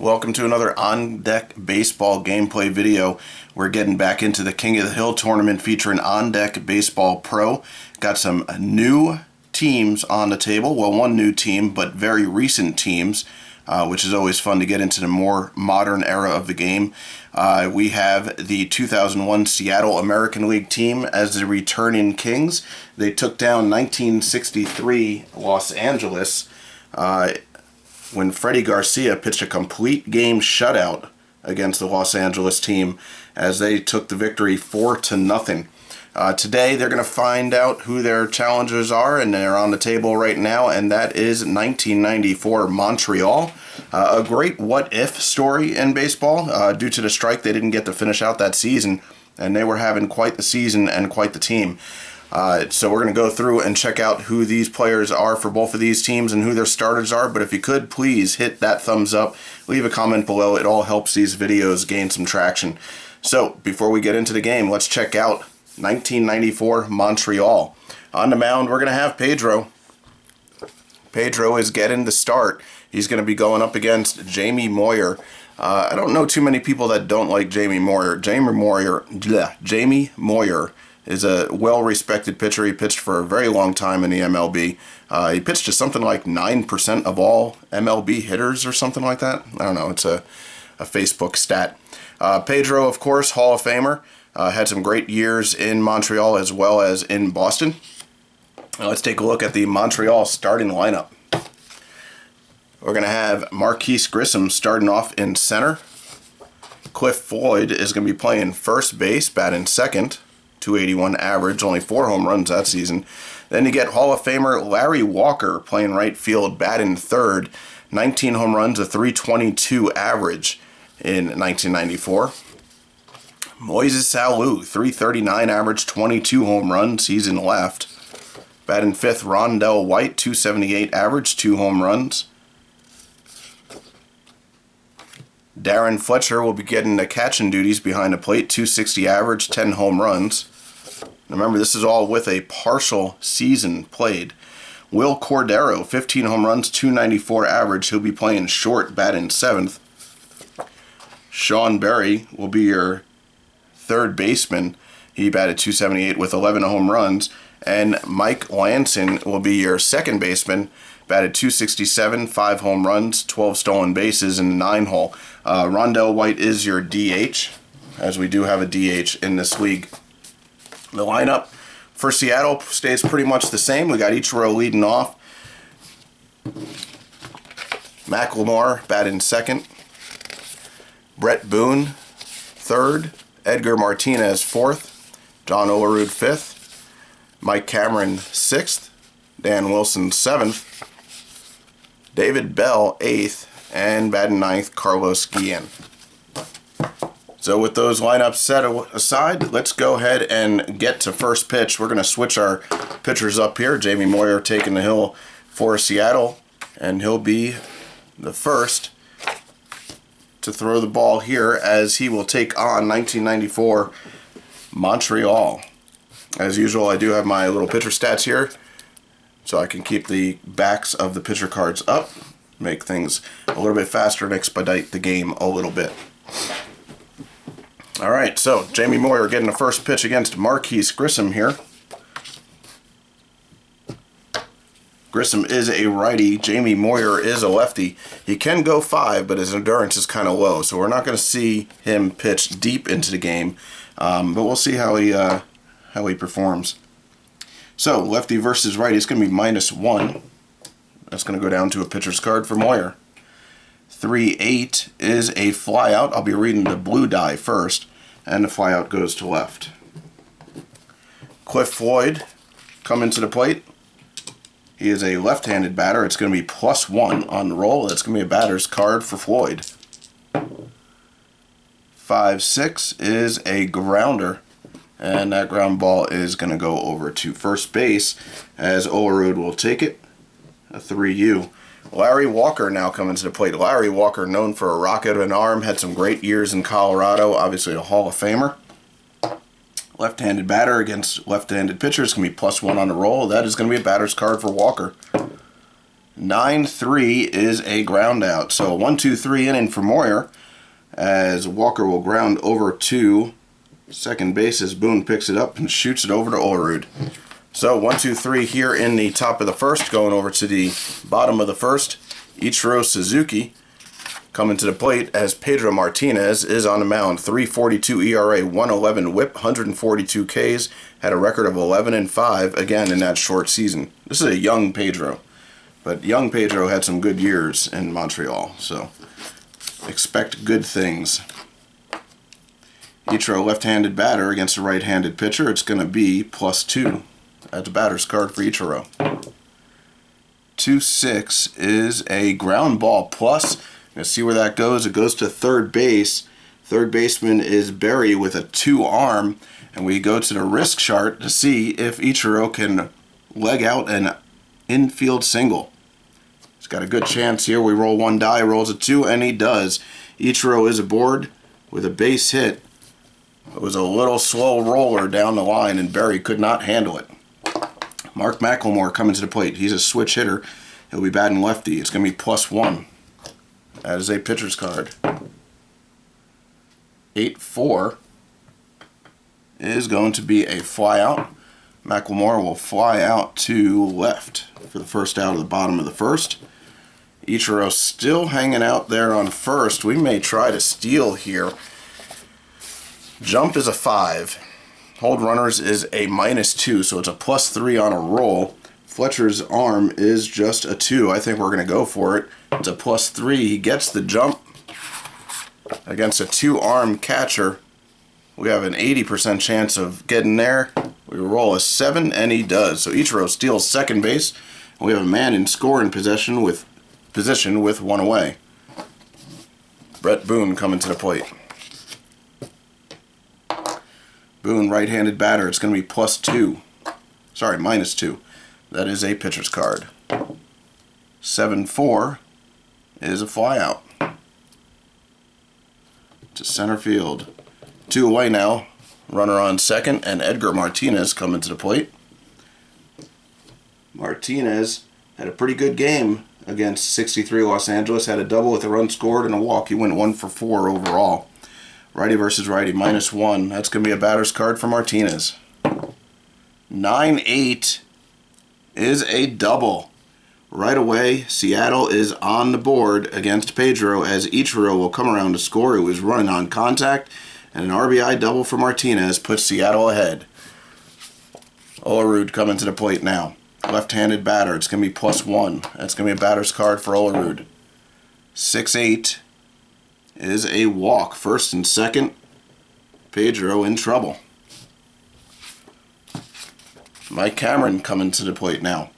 Welcome to another On Deck Baseball gameplay video. We're getting back into the King of the Hill tournament featuring On Deck Baseball Pro. Got some new teams on the table. Well, one new team, but very recent teams, which is always fun to get into the more modern era of the game. We have the 2001 Seattle American League team as the returning Kings. They took down 1963 Los Angeles when Freddie Garcia pitched a complete game shutout against the Los Angeles team as they took the victory 4-0. Today they're going to find out who their challengers are, and they're on the table right now, and that is 1994 Montreal. A great what-if story in baseball. Due to the strike, they didn't get to finish out that season, and they were having quite the season and quite the team. So we're going to go through and check out who these players are for both of these teams and who their starters are. But if you could, please hit that thumbs up, leave a comment below. It all helps these videos gain some traction. So before we get into the game, let's check out 1994 Montreal. On the mound, we're going to have Pedro. Pedro is getting the start. He's going to be going up against Jamie Moyer. I don't know too many people that don't like Jamie Moyer. Jamie Moyer is a well-respected pitcher. He pitched for a very long time in the MLB. He pitched to something like 9% of all MLB hitters or something like that. I don't know. It's a Facebook stat. Pedro, of course, Hall of Famer. Had some great years in Montreal as well as in Boston. Let's take a look at the Montreal starting lineup. We're going to have Moises Grissom starting off in center. Cliff Floyd is going to be playing first base, batting second. 281 average, only 4 home runs that season. Then you get Hall of Famer Larry Walker playing right field, batting third. 19 home runs, a 322 average in 1994. Moises Alou, 339 average, 22 home runs, season left. Batting fifth, Rondell White, 278 average, 2 home runs. Darren Fletcher will be getting the catching duties behind the plate, 260 average, 10 home runs. Remember, this is all with a partial season played. Will Cordero, 15 home runs, 294 average. He'll be playing short, batting seventh. Sean Berry will be your third baseman. He batted 278 with 11 home runs. And Mike Lanson will be your second baseman. Batted 267, 5 home runs, 12 stolen bases, and 9 hole. Rondell White is your DH, as we do have a DH in this league. The lineup for Seattle stays pretty much the same. We got each row leading off. McLemore batting second. Brett Boone third. Edgar Martinez fourth. John Olerud fifth. Mike Cameron sixth. Dan Wilson seventh. David Bell eighth. And batting ninth, Carlos Guillen. So with those lineups set aside, let's go ahead and get to first pitch. We're going to switch our pitchers up here. Jamie Moyer taking the hill for Seattle, and he'll be the first to throw the ball here as he will take on 1994 Montreal. As usual, I do have my little pitcher stats here, so I can keep the backs of the pitcher cards up, make things a little bit faster and expedite the game a little bit. All right, so Jamie Moyer getting the first pitch against Moises Grissom here. Grissom is a righty. Jamie Moyer is a lefty. He can go 5, but his endurance is kind of low, so we're not going to see him pitch deep into the game. But we'll see how he performs. So lefty versus righty, it's going to be -1. That's going to go down to a pitcher's card for Moyer. 3-8 is a flyout. I'll be reading the blue die first, and the flyout goes to left. Cliff Floyd coming to the plate. He is a left-handed batter. It's going to be +1 on the roll. That's going to be a batter's card for Floyd. 5-6 is a grounder, and that ground ball is going to go over to first base as Olerud will take it. A 3-U. Larry Walker now coming to the plate. Larry Walker, known for a rocket of an arm, had some great years in Colorado, obviously a Hall of Famer. Left-handed batter against left-handed pitchers, going to be +1 on the roll. That is going to be a batter's card for Walker. 9-3 is a ground out. So 1-2-3 inning for Moyer as Walker will ground over to second base as Boone picks it up and shoots it over to Olerud. So 1-2-3 here in the top of the first, going over to the bottom of the first. Ichiro Suzuki coming to the plate as Pedro Martinez is on the mound. 3.42 ERA, 111 WHIP, 142 Ks, had a record of 11-5 again in that short season. This is a young Pedro, but young Pedro had some good years in Montreal, so expect good things. Ichiro, left-handed batter against a right-handed pitcher. It's going to be +2. That's a batter's card for Ichiro. 2-6 is a ground ball plus. Let's see where that goes. It goes to third base. Third baseman is Barry with a 2-arm. And we go to the risk chart to see if Ichiro can leg out an infield single. He's got a good chance here. We roll one die, rolls a 2, and he does. Ichiro is aboard with a base hit. It was a little slow roller down the line, and Barry could not handle it. Mark McLemore coming to the plate. He's a switch hitter. He'll be batting lefty. It's going to be +1. That is a pitcher's card. 8-4 is going to be a fly out. McLemore will fly out to left for the first out of the bottom of the first. Ichiro still hanging out there on first. We may try to steal here. Jump is a 5. Hold runners is a -2, so it's a +3 on a roll. Fletcher's arm is just a 2. I think we're going to go for it. It's a +3. He gets the jump against a 2-arm catcher. We have an 80% chance of getting there. We roll a 7, and he does. So Ichiro steals second base. And we have a man in scoring position with one away. Brett Boone coming to the plate. Boone, right-handed batter. It's going to be +2. Sorry, -2. That is a pitcher's card. 7-4 is a flyout to center field. 2 away now. Runner on second, and Edgar Martinez coming to the plate. Martinez had a pretty good game against 63 Los Angeles. Had a double with a run scored and a walk. He went 1 for 4 overall. Righty versus righty, -1. That's going to be a batter's card for Martinez. 9-8 is a double. Right away, Seattle is on the board against Pedro as Ichiro will come around to score. It was running on contact, and an RBI double for Martinez puts Seattle ahead. Olerud coming to the plate now. Left-handed batter. It's going to be +1. That's going to be a batter's card for Olerud. 6-8 is a walk. First and second, Pedro in trouble. Mike Cameron coming to the plate now.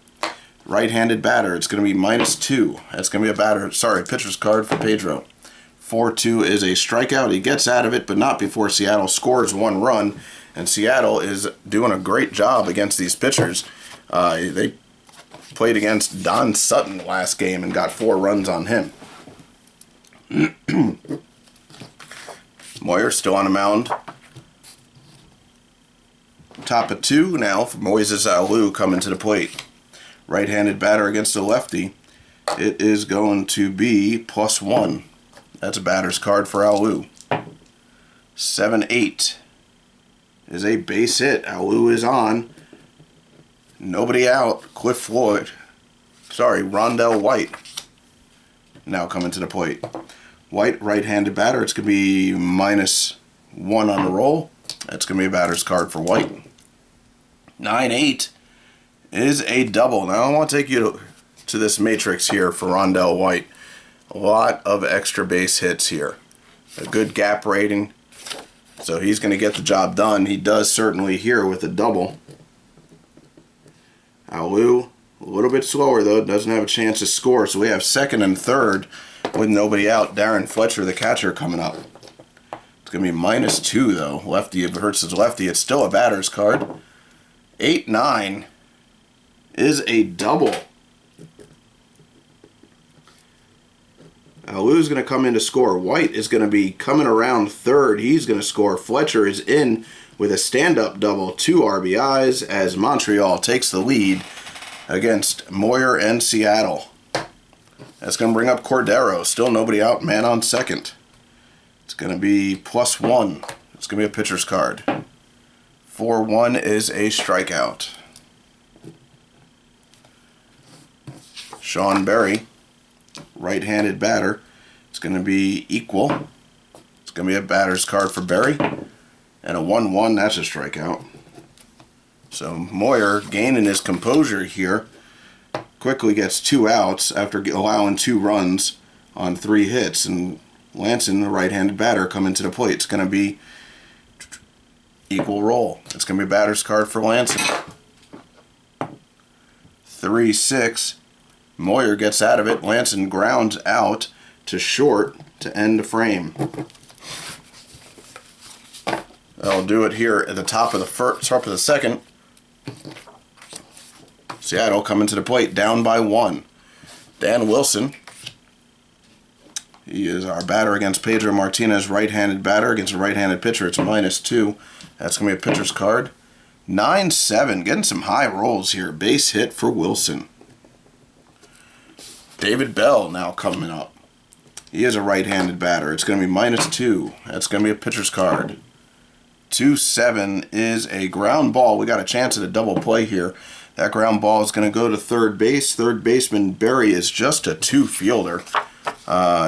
Right-handed batter. It's going to be -2. That's going to be a pitcher's card for Pedro. 4-2 is a strikeout. He gets out of it, but not before Seattle scores 1 run. And Seattle is doing a great job against these pitchers. They played against Don Sutton last game and got 4 runs on him. Moyer still on the mound. Top of 2 now for Moises Alou coming to the plate. Right-handed batter against a lefty. It is going to be +1. That's a batter's card for Alou. 7-8 is a base hit. Alou is on. Nobody out. Rondell White now coming to the plate. White, right-handed batter. It's going to be -1 on the roll. That's going to be a batter's card for White. 9-8 is a double. Now I want to take you to this matrix here for Rondell White. A lot of extra base hits here. A good gap rating. So he's going to get the job done. He does certainly here with a double. Alou, a little bit slower though. Doesn't have a chance to score. So we have second and third with nobody out. Darren Fletcher, the catcher, coming up. It's going to be -2 though. Lefty versus lefty. It's still a batter's card. 8-9 is a double. Alou's going to come in to score. White is going to be coming around third. He's going to score. Fletcher is in with a stand-up double, 2 RBIs as Montreal takes the lead against Moyer and Seattle. That's going to bring up Cordero. Still nobody out, man on second. It's going to be +1. It's going to be a pitcher's card. 4-1 is a strikeout. Sean Berry, right-handed batter. It's going to be equal. It's going to be a batter's card for Berry. And a 1-1, that's a strikeout. So Moyer, gaining his composure here, quickly gets 2 outs after allowing 2 runs on 3 hits. And Lanson, the right-handed batter, coming to the plate. It's going to be equal roll. It's going to be a batter's card for Lanson. 3-6. Moyer gets out of it. Lanson grounds out to short to end the frame. I'll do it here at the top of the second. Seattle coming to the plate, down by 1. Dan Wilson. He is our batter against Pedro Martinez, right-handed batter against a right-handed pitcher. It's -2. That's going to be a pitcher's card. 9-7, getting some high rolls here. Base hit for Wilson. David Bell now coming up. He is a right-handed batter. It's going to be -2. That's going to be a pitcher's card. 2-7 is a ground ball. We got a chance at a double play here. That ground ball is going to go to third base. Third baseman Berry is just a 2-fielder.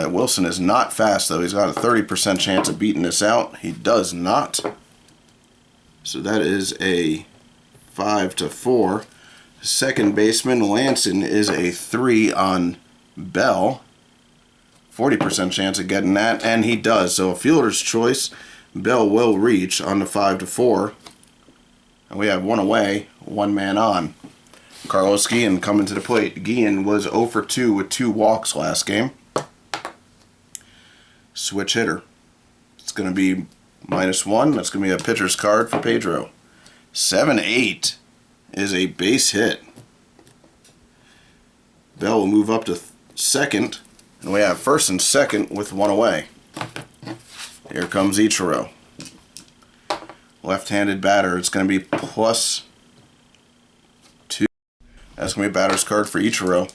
Wilson is not fast, though. He's got a 30% chance of beating this out. He does not. So that is a 5-4. Second baseman Lanson is a 3 on Bell. 40% chance of getting that, and he does. So a fielder's choice. Bell will reach on the 5-4. And we have 1 away, 1 man on. Carlos Guillen coming to the plate. Guillen was 0 for 2 with 2 walks last game. Switch hitter. It's going to be -1. That's going to be a pitcher's card for Pedro. 7-8 is a base hit. Bell will move up to second. And we have first and second with 1 away. Here comes Ichiro. Left-handed batter. It's going to be +2. That's going to be a batter's card for Ichiro.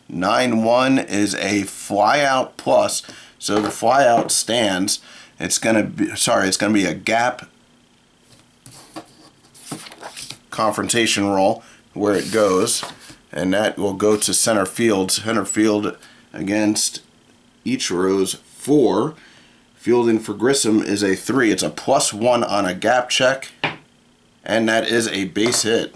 9-1 is a flyout plus. So the flyout stands. It's going to be a gap confrontation roll where it goes, and that will go to center field. Center field against Ichiro's 4. Fielding for Grissom is a 3. It's a +1 on a gap check, and that is a base hit.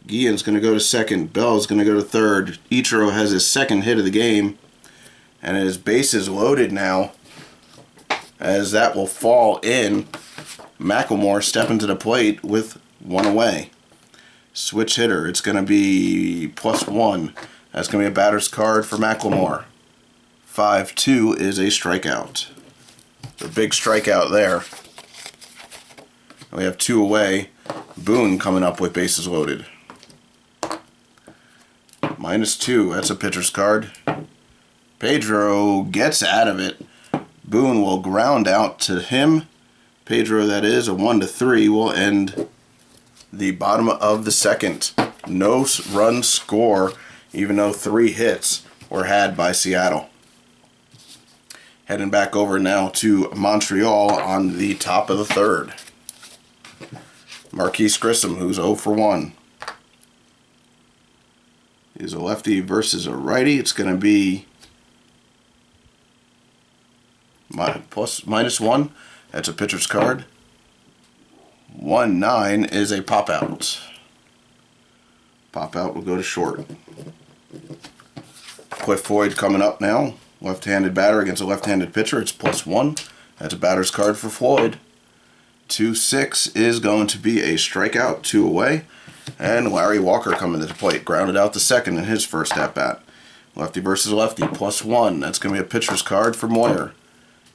Guillen's going to go to second. Bell's going to go to third. Ichiro has his second hit of the game, and his base is loaded now, as that will fall in. Macklemore stepping to the plate with 1 away. Switch hitter. It's going to be +1. That's going to be a batter's card for Macklemore. 5-2 is a strikeout. A big strikeout there. We have 2 away. Boone coming up with bases loaded. -2. That's a pitcher's card. Pedro gets out of it. Boone will ground out to him. Pedro, that is, a 1-3 will end the bottom of the second. No run score, even though 3 hits were had by Seattle. Heading back over now to Montreal on the top of the third. Marquise Grissom, who's 0 for 1. He's a lefty versus a righty. It's going to be -1. That's a pitcher's card. 1-9 is a pop out. Pop out will go to short. Cliff Floyd coming up now. Left-handed batter against a left-handed pitcher. It's +1. That's a batter's card for Floyd. 2-6 is going to be a strikeout, 2 away. And Larry Walker coming to the plate. Grounded out to second in his first at-bat. Lefty versus lefty, +1. That's going to be a pitcher's card for Moyer.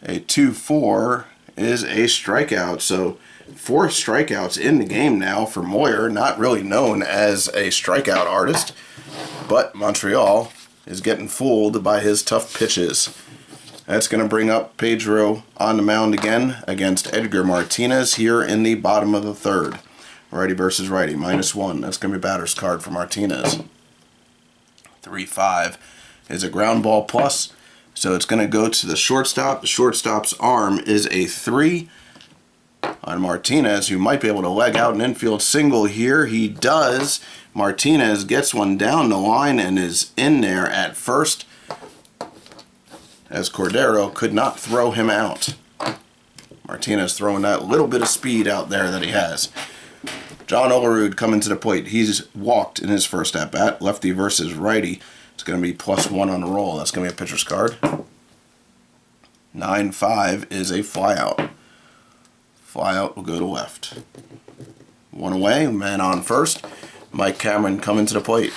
A 2-4 is a strikeout. So 4 strikeouts in the game now for Moyer. Not really known as a strikeout artist. But Montreal is getting fooled by his tough pitches. That's going to bring up Pedro on the mound again against Edgar Martinez here in the bottom of the third. Righty versus righty, -1. That's going to be a batter's card for Martinez. 3-5 is a ground ball plus. So it's going to go to the shortstop. The shortstop's arm is a 3 on Martinez, who might be able to leg out an infield single here. He does. Martinez gets one down the line and is in there at first, as Cordero could not throw him out. Martinez throwing that little bit of speed out there that he has. John Olerud coming to the plate. He's walked in his first at-bat. Lefty versus righty. It's going to be +1 on the roll. That's going to be a pitcher's card. 9-5 is a flyout. Flyout will go to left. One away, man on first. Mike Cameron coming to the plate.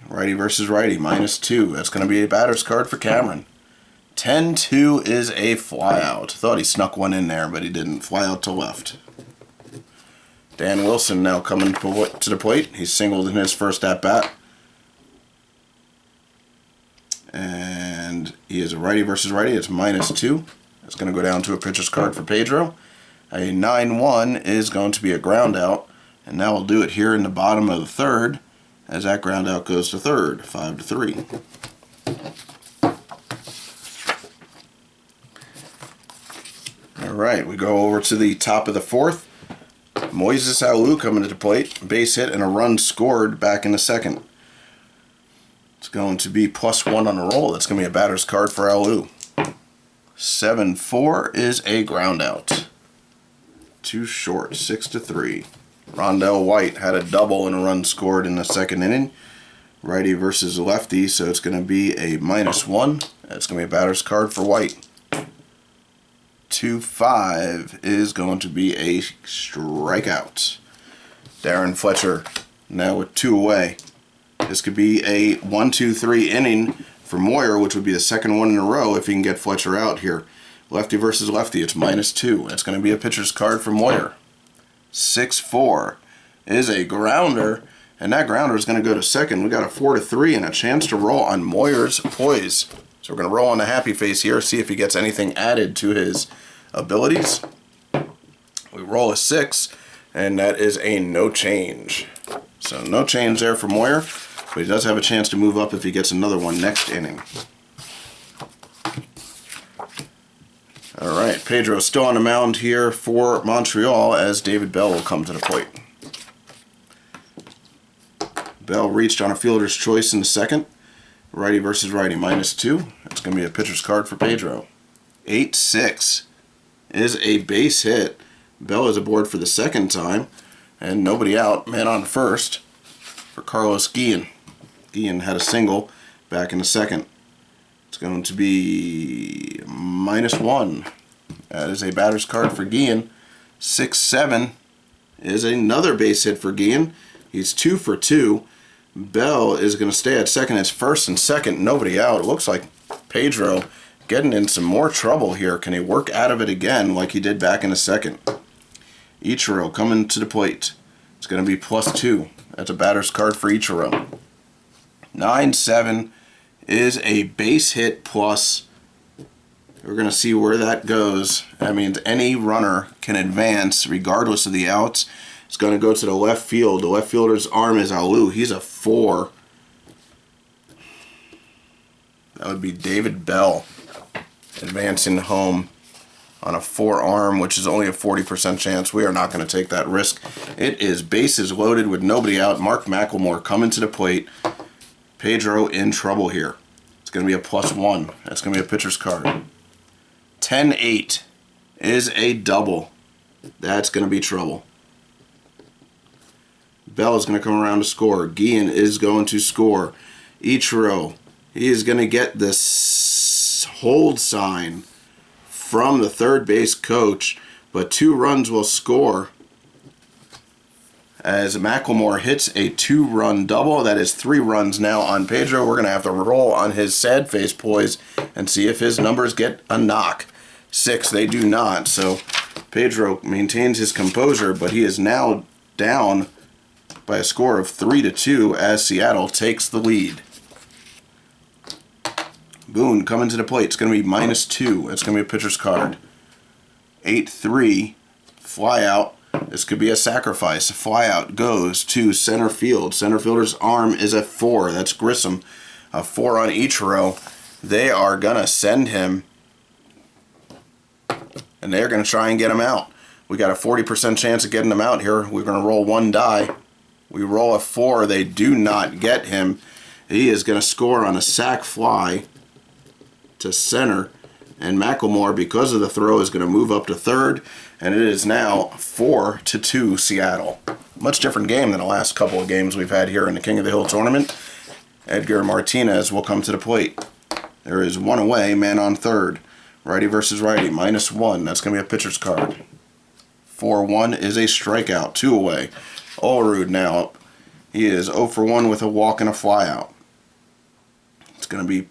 Righty versus righty, -2. That's going to be a batter's card for Cameron. 10-2 is a flyout. Thought he snuck one in there, but he didn't. Fly out to left. Dan Wilson now coming to the plate. He's singled in his first at-bat. And he is a righty versus righty. It's -2. It's going to go down to a pitcher's card for Pedro. A 9-1 is going to be a ground out. And now we'll do it here in the bottom of the third, as that ground out goes to third, 5-3. Alright, we go over to the top of the fourth. Moises Alou coming to the plate. Base hit and a run scored back in the second. It's going to be +1 on the roll. That's going to be a batter's card for Alou. 7-4 is a ground out. Too short, 6-3. Rondell White had a double and a run scored in the second inning. Righty versus lefty, so it's going to be a -1. That's going to be a batter's card for White. 2-5 is going to be a strikeout. Darren Fletcher now with 2 away. This could be a 1-2-3 inning for Moyer, which would be the second one in a row if he can get Fletcher out here. Lefty versus lefty, it's -2. That's going to be a pitcher's card for Moyer. 6-4 is a grounder, and that grounder is going to go to second. We got a 4-3 and a chance to roll on Moyer's Poised. So we're going to roll on the happy face here, see if he gets anything added to his abilities. We roll a 6, and that is a no change. So no change there for Moyer, but he does have a chance to move up if he gets another one next inning. Alright, Pedro still on the mound here for Montreal as David Bell will come to the plate. Bell reached on a fielder's choice in the second. Righty versus righty, -2. That's going to be a pitcher's card for Pedro. 8-6 is a base hit. Bell is aboard for the second time, and nobody out. Man on first for Carlos Guillen. Guillen had a single back in the second. It's going to be -1. That is a batter's card for Guillen. 6-7 is another base hit for Guillen. He's 2 for 2. Bell is going to stay at second. It's first and second, nobody out. It looks like Pedro getting in some more trouble here. Can he work out of it again like he did back in the second? Ichiro coming to the plate. It's going to be +2. That's a batter's card for Ichiro. 9-7 is a base hit plus. We're going to see where that goes. That means any runner can advance regardless of the outs. It's going to go to the left field. The left fielder's arm is Alou. He's a 4. That would be David Bell advancing home on a 4 arm, which is only a 40% chance. We are not going to take that risk. It is bases loaded with nobody out. Mark McLemore coming to the plate. Pedro in trouble here. It's going to be a +1. That's going to be a pitcher's card. 10-8 is a double. That's going to be trouble. Bell is going to come around to score. Guillen is going to score. Ichiro, he is going to get this hold sign from the third base coach, but 2 runs will score as McLemore hits a 2-run double. That is 3 runs now on Pedro. We're going to have to roll on his sad face Poise and see if his numbers get a knock. 6, they do not. So Pedro maintains his composure, but he is now down by a score of 3-2 as Seattle takes the lead. Boone coming to the plate. It's going to be -2. It's going to be a pitcher's card. 8-3, fly out. This could be a sacrifice. A fly out goes to center field. Center fielder's arm is a 4. That's Grissom. A 4 on each row. They are going to send him, and they're going to try and get him out. We got a 40% chance of getting him out here. We're going to roll one die. We roll a 4. They do not get him. He is going to score on a sac fly to center. And McLemore, because of the throw, is going to move up to third. And it is now 4-2 Seattle. Much different game than the last couple of games we've had here in the King of the Hill tournament. Edgar Martinez will come to the plate. There is one away, man on third. Righty versus righty, -1. That's going to be a pitcher's card. 4-1 is a strikeout, 2 away. Olerud now up. He is 0 for 1 with a walk and a flyout. It's going to be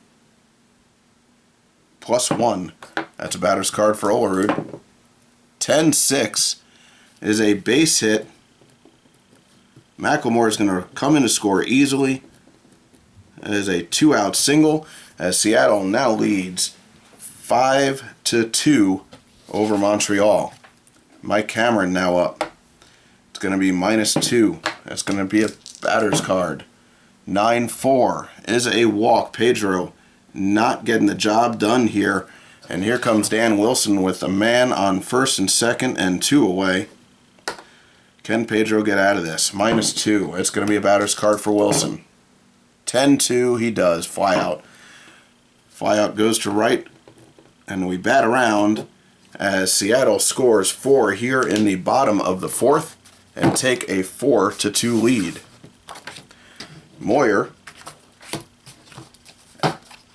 +1. That's a batter's card for Olerud. 10-6 is a base hit. McLemore is going to come in to score easily. It is a 2-out single as Seattle now leads 5-2 over Montreal. Mike Cameron now up. It's going to be -2. That's going to be a batter's card. 9-4 is a walk. Pedro not getting the job done here. And here comes Dan Wilson with a man on first and second and 2 away. Can Pedro get out of this? -2. It's going to be a batter's card for Wilson. 10-2, he does. Fly out. Fly out goes to right. And we bat around as Seattle scores 4 here in the bottom of the 4th and take a 4-2 lead. Moyer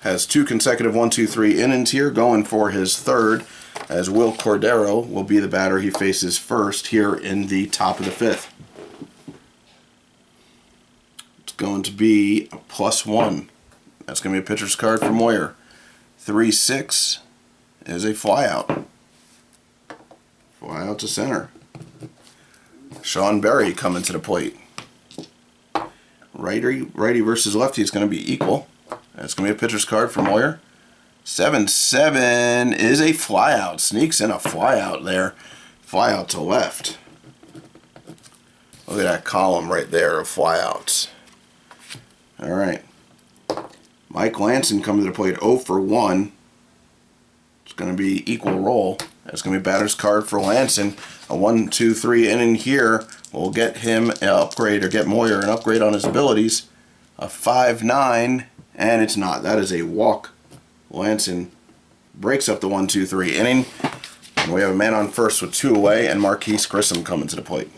has 2 consecutive 1-2-3 innings here, going for his 3rd, as Will Cordero will be the batter he faces first here in the top of the 5th. It's going to be a +1. That's going to be a pitcher's card for Moyer. 3-6 is a flyout. Fly out to center. Sean Berry coming to the plate. Righty versus lefty is going to be equal. That's going to be a pitcher's card for Moyer. 7-7 is a flyout. Sneaks in a flyout there. Flyout to left. Look at that column right there of flyouts. All right. Mike Lanson coming to the plate 0 for 1. It's going to be equal roll. That's going to be batter's card for Lanson. A 1-2-3 inning here will get him an upgrade, or get Moyer an upgrade on his abilities. A 5-9, and it's not. That is a walk. Lanson breaks up the 1-2-3 inning. And we have a man on first with 2 away, and Marquise Grissom coming to the plate.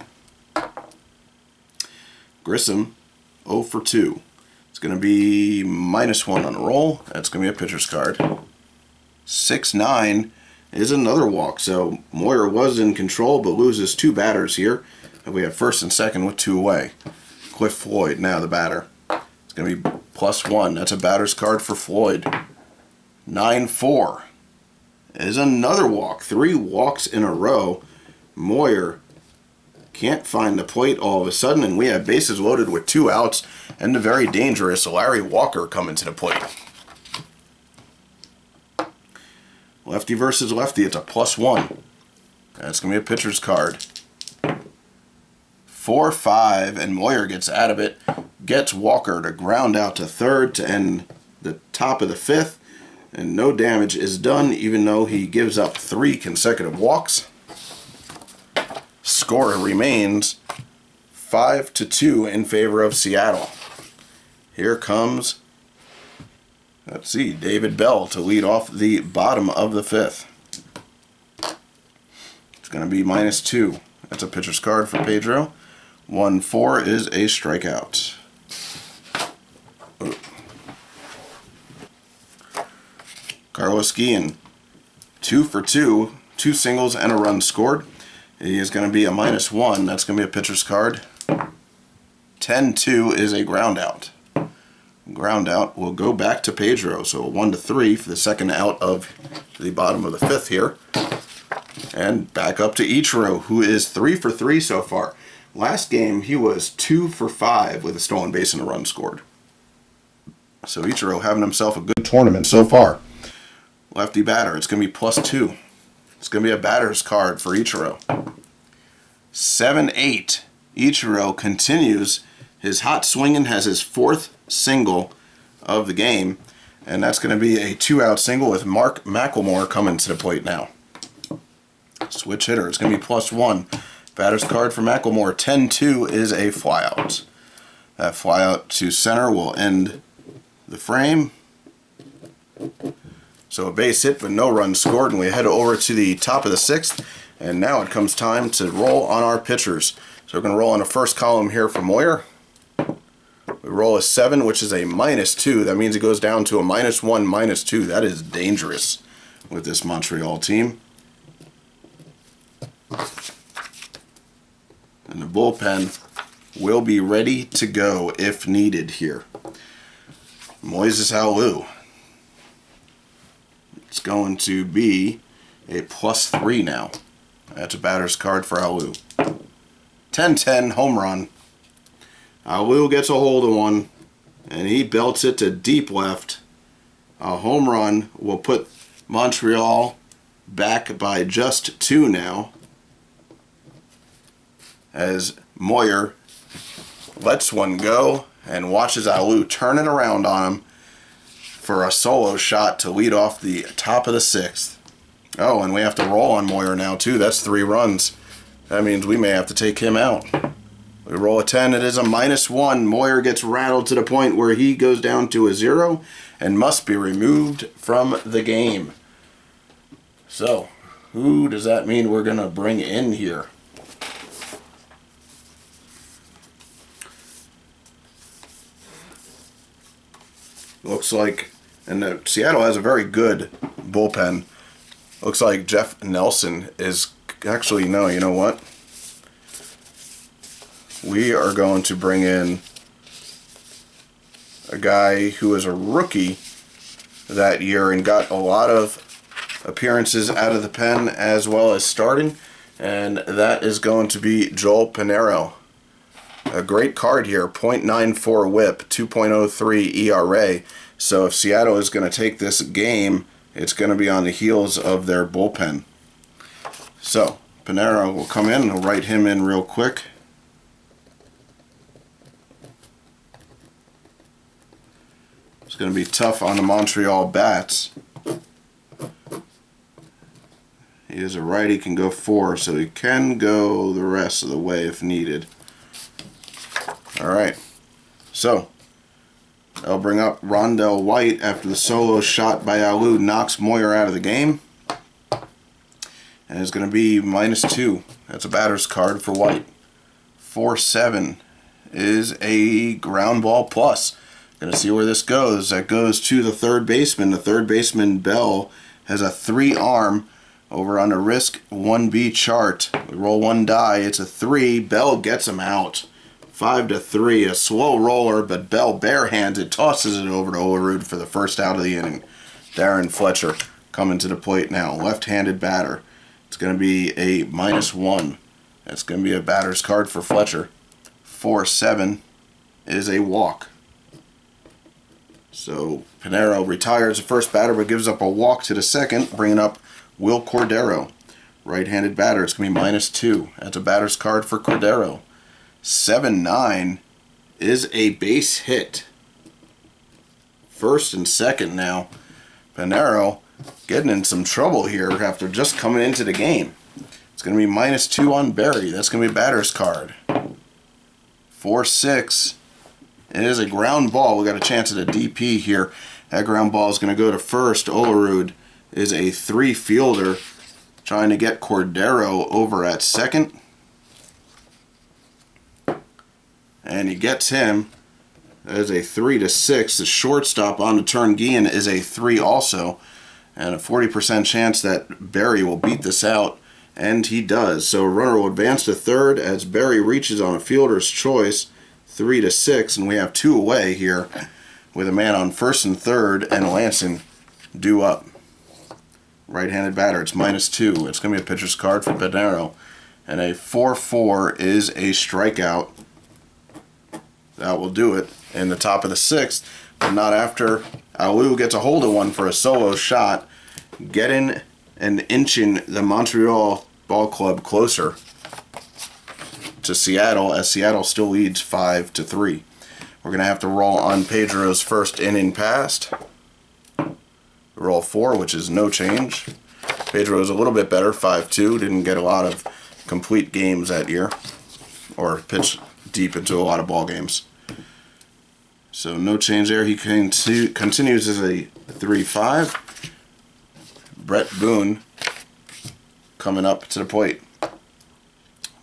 Grissom 0 for 2. It's going to be -1 on the roll. That's going to be a pitcher's card. 6-9 is another walk. So Moyer was in control but loses 2 batters here. And we have first and second with 2 away. Cliff Floyd now the batter. It's going to be +1. That's a batter's card for Floyd. 9-4 is another walk. 3 walks in a row. Moyer can't find the plate all of a sudden, and we have bases loaded with 2 outs and the very dangerous Larry Walker coming to the plate. Lefty versus lefty, it's a +1. That's going to be a pitcher's card. 4-5, and Moyer gets out of it. Gets Walker to ground out to third to end the top of the 5th. And no damage is done, even though he gives up 3 consecutive walks. Score remains 5-2 in favor of Seattle. Here comes, let's see, David Bell to lead off the bottom of the 5th. It's going to be -2. That's a pitcher's card for Pedro. 1-4 is a strikeout. Carlos Guillen, 2 for 2, 2 singles and a run scored. He is going to be a -1. That's going to be a pitcher's card. 10-2 is a ground out. Ground out will go back to Pedro. So a 1-3 for the second out of the bottom of the 5th here. And back up to Ichiro, who is 3 for 3 so far. Last game he was 2 for 5 with a stolen base and a run scored. So Ichiro having himself a good tournament so far. Lefty batter, it's going to be +2. It's going to be a batter's card for Ichiro. 7-8. Ichiro continues his hot swinging, has his 4th single of the game, and that's going to be a 2-out single with Mark McLemore coming to the plate now. Switch hitter. It's going to be +1. Batter's card for McLemore. 10-2 is a flyout. That flyout to center will end the frame. So a base hit, but no runs scored, and we head over to the top of the 6th, and now it comes time to roll on our pitchers. So we're going to roll on the first column here for Moyer. We roll a 7, which is a -2. That means it goes down to a -1, -2. That is dangerous with this Montreal team. And the bullpen will be ready to go if needed here. Moises Alou. It's going to be a +3 now. That's a batter's card for Alou. 10-10 home run. Alou gets a hold of one, and he belts it to deep left. A home run will put Montreal back by just 2 now, as Moyer lets one go and watches Alou turn it around on him for a solo shot to lead off the top of the 6th. Oh, and we have to roll on Moyer now too. That's 3 runs. That means we may have to take him out. We roll a 10. It is a -1. Moyer gets rattled to the point where he goes down to a 0 and must be removed from the game. So, who does that mean we're going to bring in here? Looks like, and Seattle has a very good bullpen. Looks like Jeff Nelson is actually, no, you know what? We are going to bring in a guy who was a rookie that year and got a lot of appearances out of the pen as well as starting, and that is going to be Joel Pinheiro. A great card here, .94 whip, 2.03 ERA. So if Seattle is going to take this game, it's going to be on the heels of their bullpen. So Pinheiro will come in, and we'll write him in real quick. It's going to be tough on the Montreal bats. He is a righty, can go 4, so he can go the rest of the way if needed. Alright, so I'll bring up Rondell White after the solo shot by Alou knocks Moyer out of the game. And it's going to be -2. That's a batter's card for White. 4-7 is a ground ball plus. Going to see where this goes. That goes to the third baseman. The third baseman, Bell, has a 3-arm over on the risk 1B chart. We roll 1 die. It's a 3. Bell gets him out. 5-3. A slow roller, but Bell barehanded tosses it over to Olerud for the first out of the inning. Darren Fletcher coming to the plate now. Left-handed batter. It's going to be a -1. That's going to be a batter's card for Fletcher. 4-7 is a walk. So Pinheiro retires the first batter but gives up a walk to the second, bringing up Will Cordero. Right-handed batter. It's going to be -2. That's a batter's card for Cordero. 7-9 is a base hit. First and second now. Pinheiro getting in some trouble here after just coming into the game. It's going to be -2 on Berry. That's going to be a batter's card. 4-6. It is a ground ball. We got a chance at a DP here. That ground ball is going to go to first. Olerud is a 3 fielder trying to get Cordero over at second. And he gets him. That is a 3-6. The shortstop on the turn, Guillen, is a 3 also. And a 40% chance that Berry will beat this out. And he does. So a runner will advance to third as Berry reaches on a fielder's choice. 3-6. And we have 2 away here with a man on first and third and Lansing due up. Right-handed batter. It's -2. It's going to be a pitcher's card for Pinheiro. And a 4-4 is a strikeout. That will do it in the top of the 6th, but not after Alou gets a hold of one for a solo shot, getting and inching the Montreal ball club closer to Seattle, as Seattle still leads 5-3. We're going to have to roll on Pedro's first inning passed. Roll 4, which is no change. Pedro's a little bit better, 5-2. Didn't get a lot of complete games that year, or pitch deep into a lot of ball games. So no change there. He continues as a 3-5. Brett Boone coming up to the plate.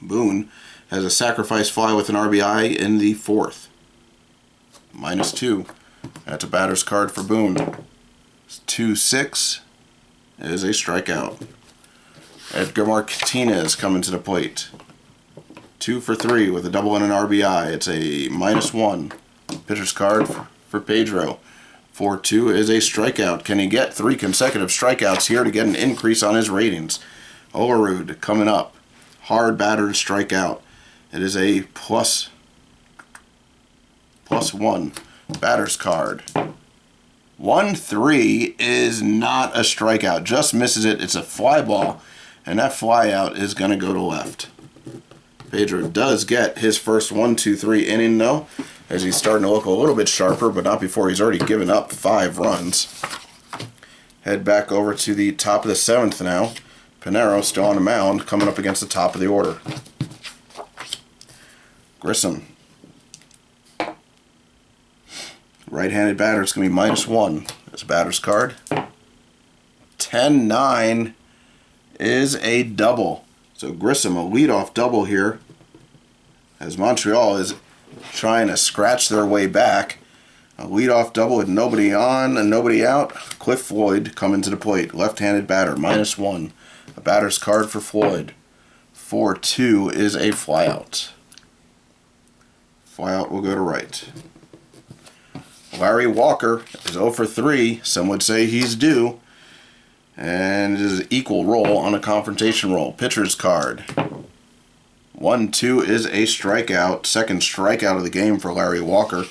Boone has a sacrifice fly with an RBI in the 4th. -2. That's a batter's card for Boone. 2-6 is a strikeout. Edgar Martinez coming to the plate. 2 for 3 with a double and an RBI. It's a -1. Pitcher's card for Pedro. 4-2 is a strikeout. Can he get 3 consecutive strikeouts here to get an increase on his ratings? Olerud coming up. Hard batter to strike out. It is a +1 batter's card. 1-3 is not a strikeout. Just misses it. It's a fly ball, and that fly out is going to go to left. Pedro does get his first 1-2-3 inning, though, as he's starting to look a little bit sharper, but not before he's already given up 5 runs. Head back over to the top of the 7th now. Pinero still on the mound, coming up against the top of the order. Grissom. Right-handed batter, it's going to be -1. That's a batter's card. 10-9 is a double. So Grissom, a leadoff double here, as Montreal is trying to scratch their way back. A leadoff double with nobody on and nobody out. Cliff Floyd coming to the plate. Left-handed batter, -1. A batter's card for Floyd. 4-2 is a flyout. Flyout will go to right. Larry Walker is 0 for 3. Some would say he's due. And it is an equal roll on a confrontation roll. Pitcher's card. 1-2 is a strikeout. Second strikeout of the game for Larry Walker.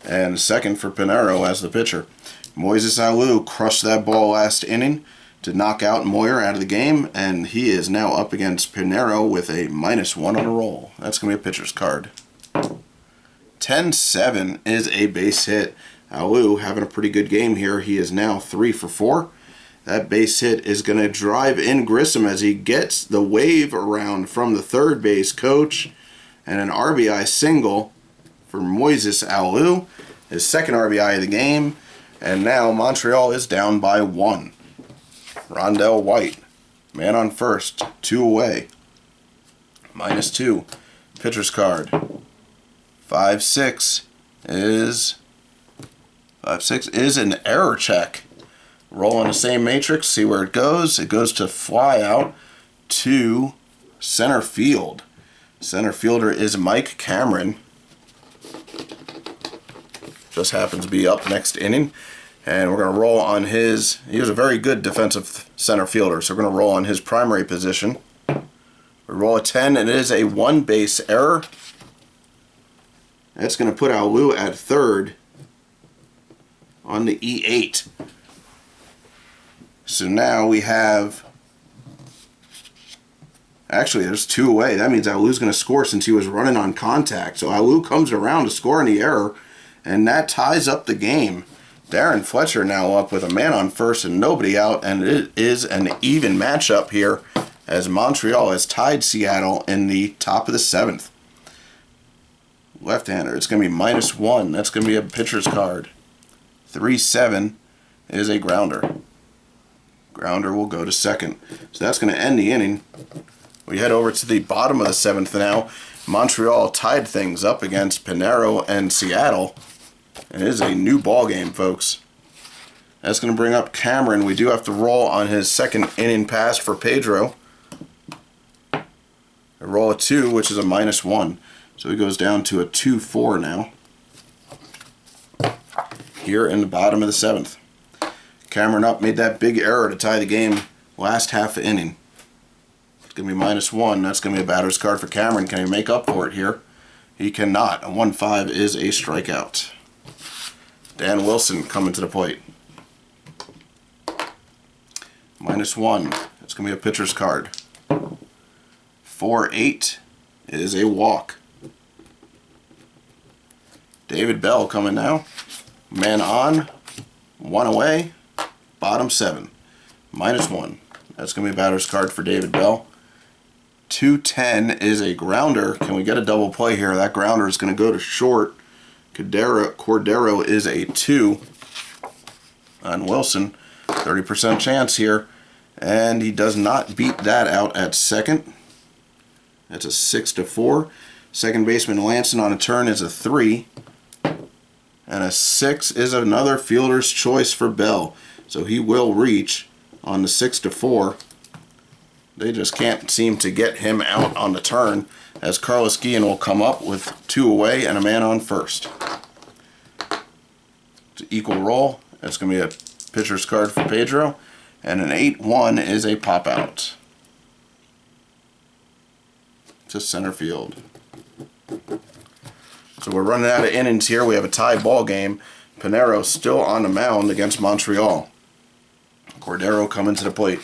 And second for Pinero as the pitcher. Moises Alou crushed that ball last inning to knock out Moyer out of the game. And he is now up against Pinero with a -1 on a roll. That's going to be a pitcher's card. 10-7 is a base hit. Alou having a pretty good game here. He is now 3 for 4. That base hit is going to drive in Grissom as he gets the wave around from the third base coach, and an RBI single for Moises Alou, his second RBI of the game, and now Montreal is down by 1. Rondell White, man on first, 2 away, -2, pitcher's card. 5-6 is an error check. Roll on the same matrix, see where it goes. It goes to fly out to center field. Center fielder is Mike Cameron. Just happens to be up next inning. And we're going to roll on his... He was a very good defensive center fielder, so we're going to roll on his primary position. We roll a 10, and it is a 1-base error. That's going to put Alou at third on the E8. So now we have... Actually, there's 2 away. That means Alou's going to score since he was running on contact. So Alou comes around to score on the error, and that ties up the game. Darren Fletcher now up with a man on first and nobody out, and it is an even matchup here as Montreal has tied Seattle in the top of the 7th. Left-hander, it's going to be -1. That's going to be a pitcher's card. 3-7 is a grounder. Grounder will go to second. So that's going to end the inning. We head over to the bottom of the 7th now. Montreal tied things up against Pinero and Seattle. It is a new ball game, folks. That's going to bring up Cameron. We do have to roll on his second inning pass for Pedro. A roll of 2, which is a -1. So he goes down to a 2-4 now. Here in the bottom of the 7th. Cameron up made that big error to tie the game last half inning. It's going to be -1. That's going to be a batter's card for Cameron. Can he make up for it here? He cannot. A 1-5 is a strikeout. Dan Wilson coming to the plate. -1. It's going to be a pitcher's card. 4-8 is a walk. David Bell coming now. Man on, 1 away, bottom 7. -1. That's going to be a batter's card for David Bell. 2-10 is a grounder. Can we get a double play here? That grounder is going to go to short. Cordero is a 2 on Wilson. 30% chance here. And he does not beat that out at second. That's a 6-4. Second baseman Lanson on a turn is a 3. And a 6 is another fielder's choice for Bell. So he will reach on the 6-4. They just can't seem to get him out on the turn, as Carlos Guillen will come up with 2 away and a man on first. It's an equal roll. That's going to be a pitcher's card for Pedro. And an 8-1 is a pop out to center field. So we're running out of innings here. We have a tie ball game. Pinero still on the mound against Montreal. Cordero coming to the plate.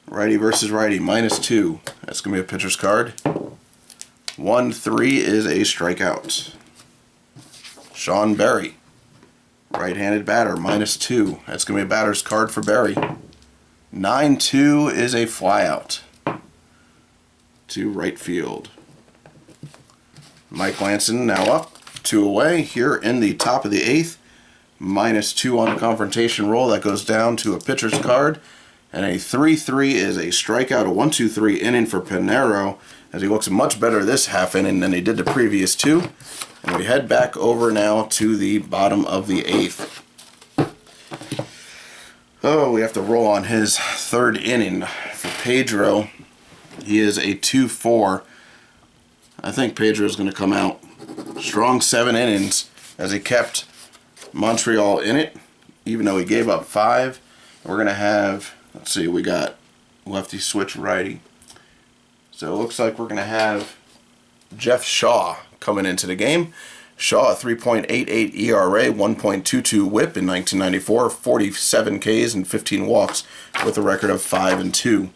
Righty versus righty, -2. That's going to be a pitcher's card. 1-3 is a strikeout. Sean Berry, right-handed batter, -2. That's going to be a batter's card for Berry. 9-2 is a flyout to right field. Mike Lanson now up, 2 away here in the top of the 8th. -2 on the confrontation roll. That goes down to a pitcher's card. And a 3-3 is a strikeout, a 1-2-3 inning for Pinero, as he looks much better this half inning than he did the previous 2. And we head back over now to the bottom of the 8th. Oh, we have to roll on his 3rd inning for Pedro. He is a 2-4. I think Pedro is going to come out. Strong 7 innings as he kept Montreal in it, even though he gave up 5. We're going to have, let's see, we got lefty switch righty. So it looks like we're going to have Jeff Shaw coming into the game. Shaw, a 3.88 ERA, 1.22 WHIP in 1994, 47 Ks and 15 walks with a record of 5-2.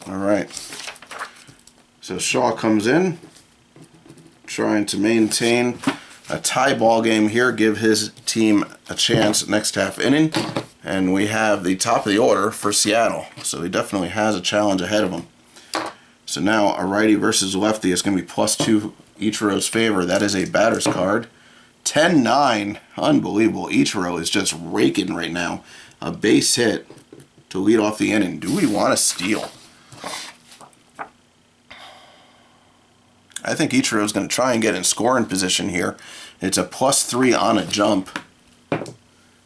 All right. So Shaw comes in, trying to maintain a tie ball game here, give his team a chance next half inning. And we have the top of the order for Seattle. So he definitely has a challenge ahead of him. So now a righty versus lefty is going to be +2 Ichiro's favor. That is a batter's card. 10-9. Unbelievable. Ichiro is just raking right now. A base hit to lead off the inning. Do we want to steal? I think Ichiro is going to try and get in scoring position here. It's a +3 on a jump.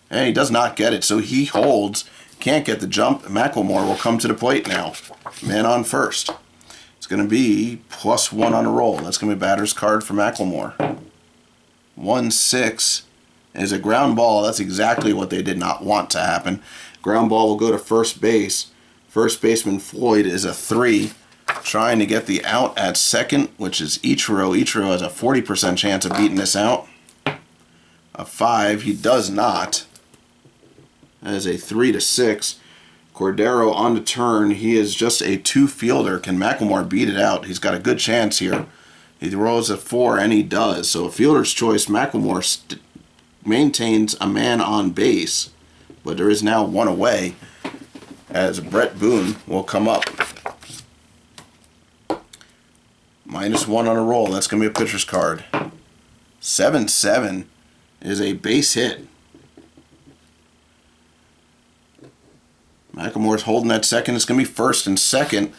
And he does not get it, so he holds. Can't get the jump. McLemore will come to the plate now. Man on first. It's going to be +1 on a roll. That's going to be a batter's card for McLemore. 1-6 is a ground ball. That's exactly what they did not want to happen. Ground ball will go to first base. First baseman Floyd is a 3. Trying to get the out at second, which is Ichiro. Ichiro has a 40% chance of beating this out. A 5. He does not. That is a 3-6. Cordero on the turn. He is just a 2 fielder. Can McLemore beat it out? He's got a good chance here. He rolls a 4, and he does. So a fielder's choice. McLemore maintains a man on base, but there is now 1 away, as Brett Boone will come up. -1 on a roll. That's going to be a pitcher's card. 7-7 is a base hit. McLemore's holding that second. It's going to be first and second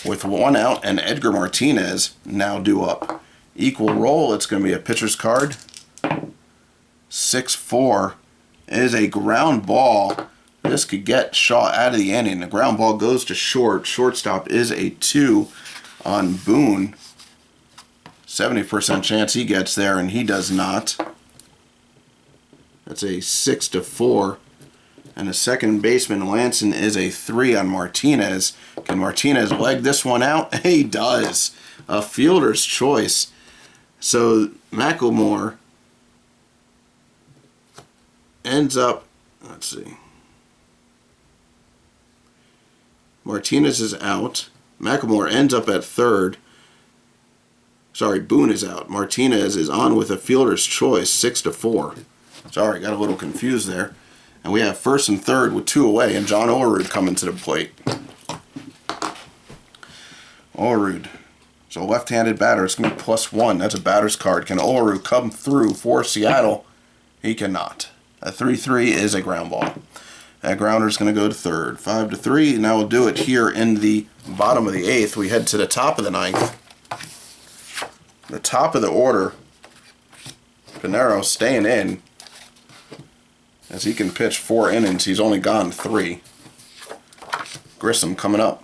with 1 out, and Edgar Martinez now due up. Equal roll. It's going to be a pitcher's card. 6-4 is a ground ball. This could get Shaw out of the inning. The ground ball goes to short. Shortstop is a 2 on Boone. 70% chance he gets there, and he does not. That's a 6-4. And the second baseman, Lanson, is a 3 on Martinez. Can Martinez leg this one out? He does. A fielder's choice. So McLemore ends up, let's see, Martinez is out. McLemore ends up at third. Sorry, Boone is out. Martinez is on with a fielder's choice, 6-4. Sorry, got a little confused there. And we have first and third with 2 away, and John Olerud coming to the plate. Olerud. So left-handed batter, it's going to be +1. That's a batter's card. Can Olerud come through for Seattle? He cannot. A 3-3 is a ground ball. That grounder is going to go to third. 5-3. Now we'll do it here in the bottom of the 8th. We head to the top of the 9th. The top of the order, Pinero staying in, as he can pitch 4 innings. He's only gone 3. Grissom coming up.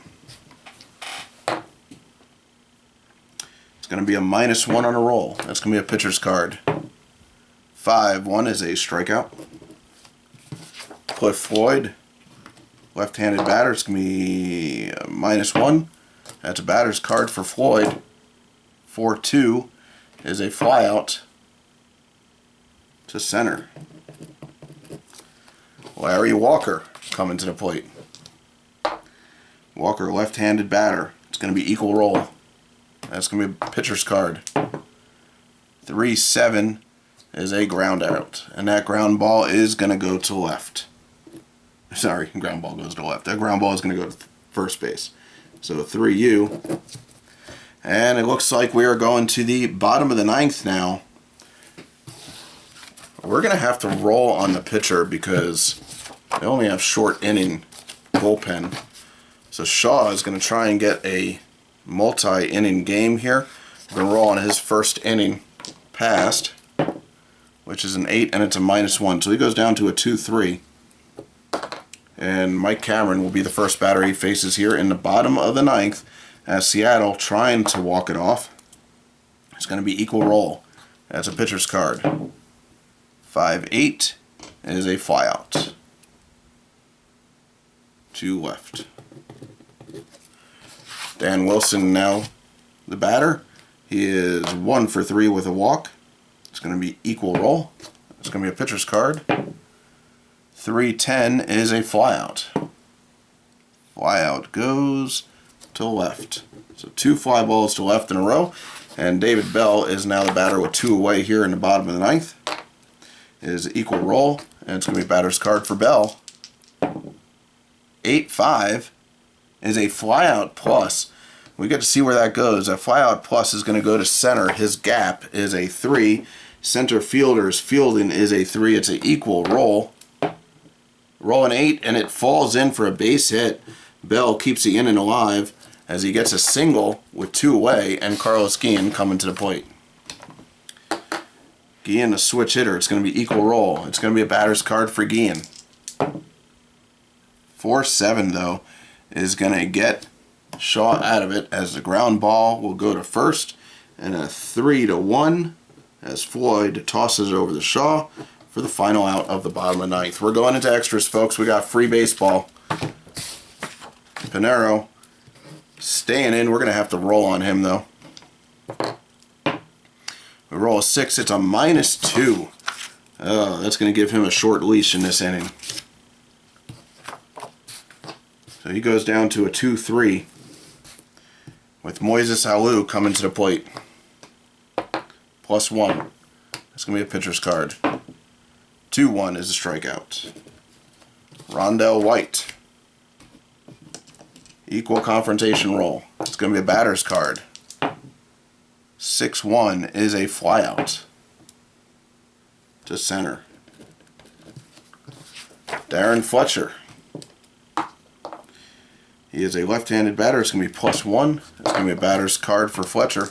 It's going to be a -1 on a roll. That's going to be a pitcher's card. 5-1 is a strikeout. Cliff Floyd, left-handed batter. It's going to be a -1. That's a batter's card for Floyd. 4-2 is a flyout to center. Larry Walker coming to the plate. Walker, left-handed batter. It's going to be equal roll. That's going to be a pitcher's card. 3-7 is a ground out. And that ground ball is going to go to left. Sorry, ground ball goes to left. That ground ball is going to go to first base. So 3U. And it looks like we are going to the bottom of the 9th now. We're going to have to roll on the pitcher because they only have short inning bullpen. So Shaw is going to try and get a multi-inning game here. We're going to roll on his first inning passed, which is an 8, and it's a -1. So he goes down to a 2-3. And Mike Cameron will be the first batter he faces here in the bottom of the 9th. As Seattle trying to walk it off. It's going to be equal roll. That's a pitcher's card. 5-8 is a flyout to left. Dan Wilson now the batter. He is 1 for 3 with a walk. It's going to be equal roll. It's going to be a pitcher's card. 3-10 is a flyout. Flyout goes to left. So 2 fly balls to left in a row. And David Bell is now the batter with 2 away here in the bottom of the 9th. It is equal roll. And it's going to be a batter's card for Bell. 8-5 is a flyout plus. We get to see where that goes. That flyout plus is going to go to center. His gap is a 3. Center fielder's fielding is a 3. It's an equal roll. Roll an 8, and it falls in for a base hit. Bell keeps the inning alive as he gets a single with 2 away, and Carlos Guillen coming to the plate. Guillen, a switch hitter. It's going to be equal roll. It's going to be a batter's card for Guillen. 4-7, though, is going to get Shaw out of it as the ground ball will go to first, and a 3-1 as Floyd tosses over the Shaw for the final out of the bottom of the 9th. We're going into extras, folks. We got free baseball. Pinero staying in. We're going to have to roll on him, though. We roll a 6. It's a -2. That's going to give him a short leash in this inning. So he goes down to a 2-3 with Moises Alou coming to the plate. +1. That's going to be a pitcher's card. 2-1 is a strikeout. Rondell White. Equal confrontation roll. It's going to be a batter's card. 6-1 is a flyout to center. Darren Fletcher. He is a left-handed batter. It's going to be +1. It's going to be a batter's card for Fletcher.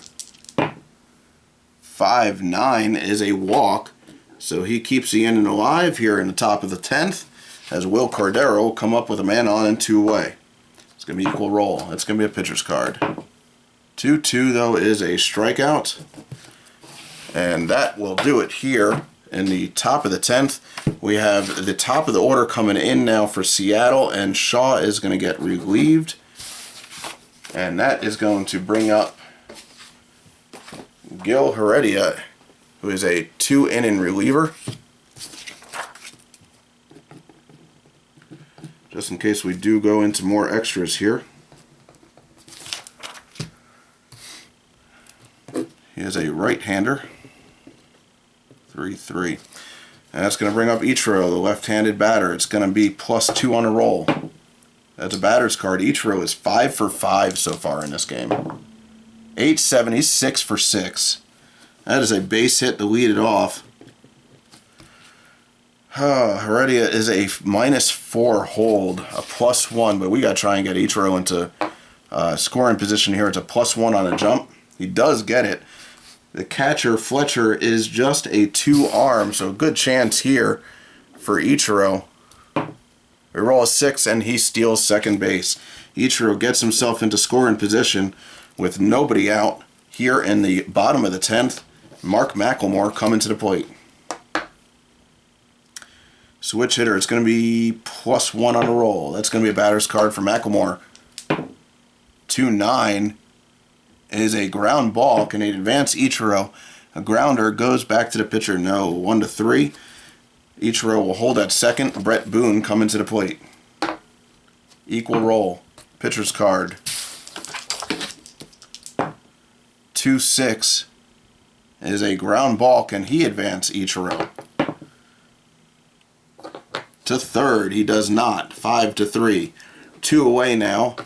5-9 is a walk. So he keeps the inning alive here in the top of the 10th as Will Cordero will come up with a man on and 2 away. It's going to be equal roll. It's going to be a pitcher's card. 2-2, though, is a strikeout. And that will do it here in the top of the 10th. We have the top of the order coming in now for Seattle, and Shaw is going to get relieved. And that is going to bring up Gil Heredia who is a 2-inning reliever. Just in case we do go into more extras here. He is a right-hander. 3-3. And that's going to bring up Ichiro, the left-handed batter. It's going to be +2 on a roll. That's a batter's card. Ichiro is 5 for 5 so far in this game. 8-7. He's 6 for 6. That is a base hit to lead it off. Heredia is a -4 hold, a +1, but we got to try and get Ichiro into scoring position here. It's a +1 on a jump. He does get it. The catcher, Fletcher, is just a 2-arm, so good chance here for Ichiro. We roll a 6 and he steals second base. Ichiro gets himself into scoring position with nobody out here in the bottom of the 10th. Mark McLemore coming to the plate. Switch hitter, it's going to be +1 on a roll. That's going to be a batter's card for McLemore. 2-9 is a ground ball. Can he advance Ichiro? A grounder goes back to the pitcher. No. 1-3. Ichiro will hold at second. Brett Boone coming to the plate. Equal roll. Pitcher's card. 2-6 is a ground ball. Can he advance Ichiro? To third. He does not. 5-3. 2 away now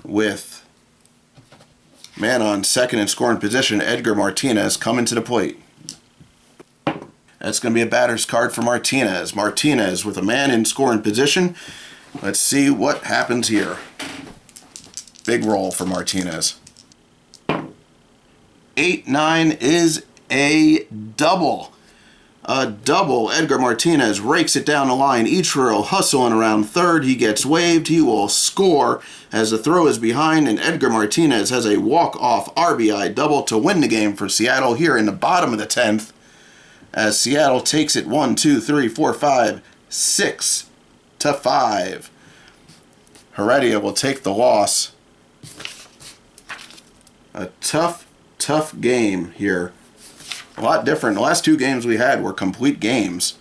with man on second in scoring position. Edgar Martinez coming to the plate. That's going to be a batter's card for Martinez. Martinez with a man in scoring position. Let's see what happens here. Big roll for Martinez. 8-9 is a double. A double. Edgar Martinez rakes it down the line. Ichiro hustling around third. He gets waved. He will score as the throw is behind, and Edgar Martinez has a walk-off RBI double to win the game for Seattle here in the bottom of the 10th. As Seattle takes it 1, 2, 3, 4, 5, 6-5. Heredia will take the loss. A tough game here. A lot different. The last 2 games we had were complete games,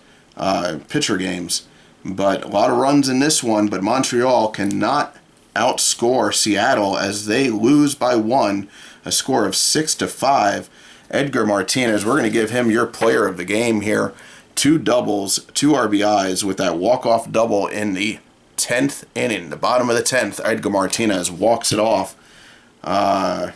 pitcher games, but a lot of runs in this one. But Montreal cannot outscore Seattle as they lose by 1, a score of 6-5. Edgar Martinez, we're going to give him your player of the game here. 2 doubles, 2 RBIs with that walk-off double in the 10th inning. The bottom of the 10th, Edgar Martinez walks it off. Wow.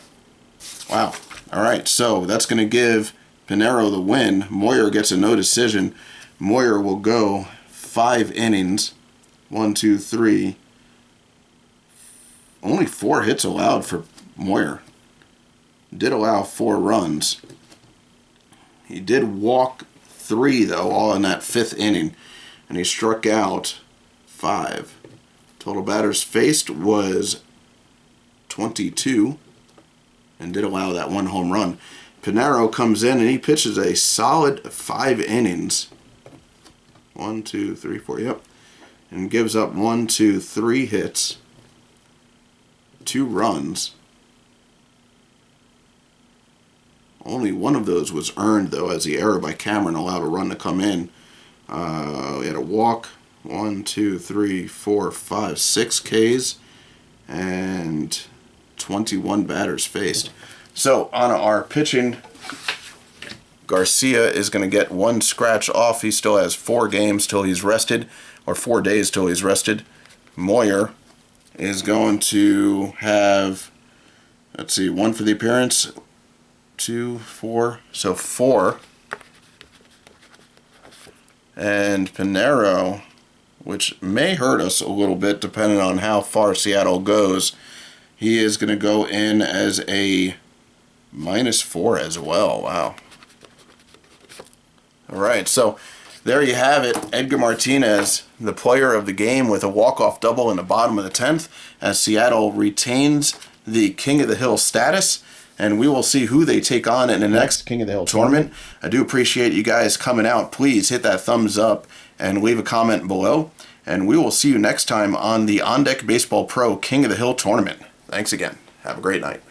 All right, so that's going to give Pinero the win. Moyer gets a no decision. Moyer will go 5 innings. 1, 2, 3. Only 4 hits allowed for Moyer. Did allow 4 runs. He did walk 3, though, all in that 5th inning. And he struck out 5. Total batters faced was 22. And did allow that 1 home run. Pinero comes in and he pitches a solid 5 innings. 1, 2, 3, 4, yep. And gives up 1, 2, 3 hits. 2 runs. Only 1 of those was earned, though, as the error by Cameron allowed a run to come in. We had a walk. 1, 2, 3, 4, 5, 6 Ks. And 21 batters faced. So, on our pitching, Garcia is going to get 1 scratch off. He still has 4 games till he's rested, or 4 days till he's rested. Moyer is going to have, let's see, 1 for the appearance, 2, 4, so 4. And Pinero, which may hurt us a little bit depending on how far Seattle goes, he is going to go in as a -4 as well. Wow. All right, so there you have it. Edgar Martinez, the player of the game with a walk-off double in the bottom of the 10th, as Seattle retains the King of the Hill status. And we will see who they take on in the next King of the Hill tournament. I do appreciate you guys coming out. Please hit that thumbs up and leave a comment below. And we will see you next time on the On Deck Baseball Pro King of the Hill tournament. Thanks again. Have a great night.